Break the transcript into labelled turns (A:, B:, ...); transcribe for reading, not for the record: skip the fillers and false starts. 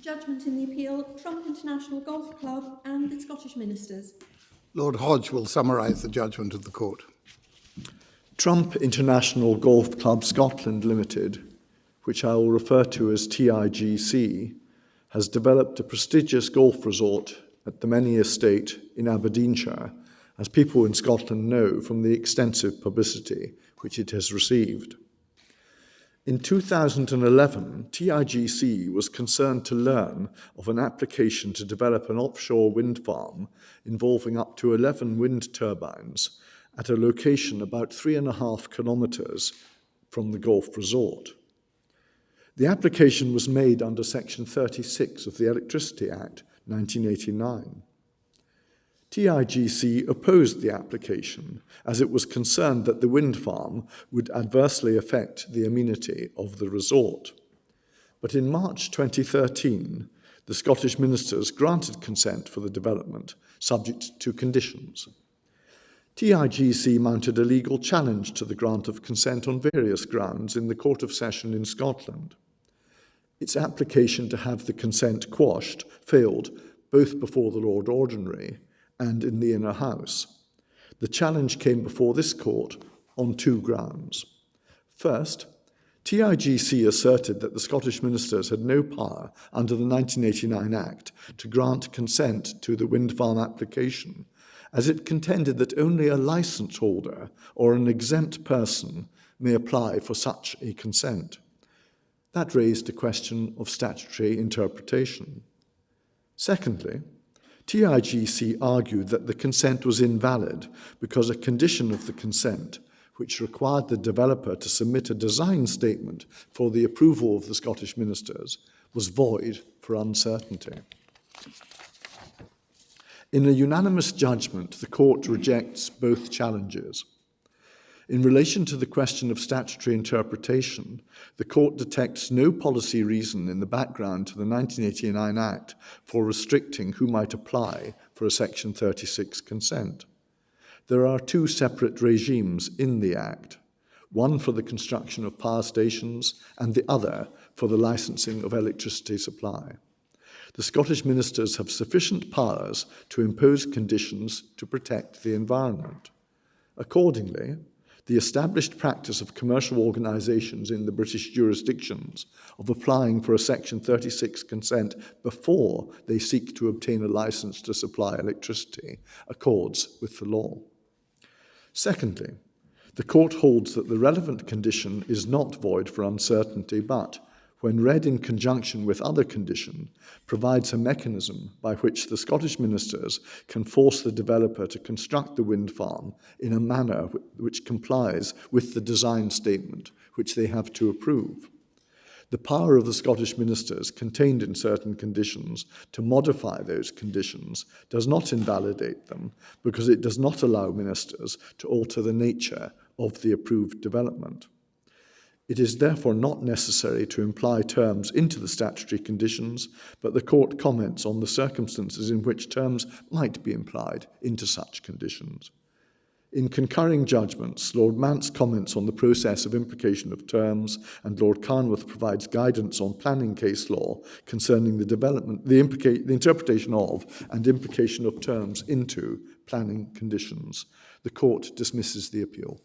A: Judgment in the appeal, Trump International Golf Club and the Scottish Ministers.
B: Lord Hodge will summarise the judgment of the court.
C: Trump International Golf Club Scotland Limited, which I will refer to as TIGC, has developed a prestigious golf resort at the Menie estate in Aberdeenshire, as people in Scotland know from the extensive publicity which it has received. In 2011, TIGC was concerned to learn of an application to develop an offshore wind farm involving up to 11 wind turbines at a location about 3.5 kilometres from the golf resort. The application was made under Section 36 of the Electricity Act 1989. TIGC opposed the application as it was concerned that the wind farm would adversely affect the amenity of the resort. But in March 2013, the Scottish Ministers granted consent for the development, subject to conditions. TIGC mounted a legal challenge to the grant of consent on various grounds in the Court of Session in Scotland. Its application to have the consent quashed failed both before the Lord Ordinary and in the Inner House. The challenge came before this court on 2 grounds. First, TIGC asserted that the Scottish Ministers had no power under the 1989 Act to grant consent to the wind farm application, as it contended that only a licence holder or an exempt person may apply for such a consent. That raised a question of statutory interpretation. Secondly, TIGC argued that the consent was invalid because a condition of the consent, which required the developer to submit a design statement for the approval of the Scottish Ministers, was void for uncertainty. In a unanimous judgment, the court rejects both challenges. In relation to the question of statutory interpretation, the court detects no policy reason in the background to the 1989 Act for restricting who might apply for a Section 36 consent. There are 2 separate regimes in the Act, one for the construction of power stations and the other for the licensing of electricity supply. The Scottish Ministers have sufficient powers to impose conditions to protect the environment. Accordingly, the established practice of commercial organisations in the British jurisdictions of applying for a Section 36 consent before they seek to obtain a licence to supply electricity accords with the law. Secondly, the court holds that the relevant condition is not void for uncertainty, but, when read in conjunction with other condition, provides a mechanism by which the Scottish Ministers can force the developer to construct the wind farm in a manner which complies with the design statement which they have to approve. The power of the Scottish Ministers contained in certain conditions to modify those conditions does not invalidate them because it does not allow ministers to alter the nature of the approved development. It is therefore not necessary to imply terms into the statutory conditions, but the court comments on the circumstances in which terms might be implied into such conditions. In concurring judgments, Lord Mance comments on the process of implication of terms, and Lord Carnwath provides guidance on planning case law concerning the development, the interpretation of and implication of terms into planning conditions. The court dismisses the appeal.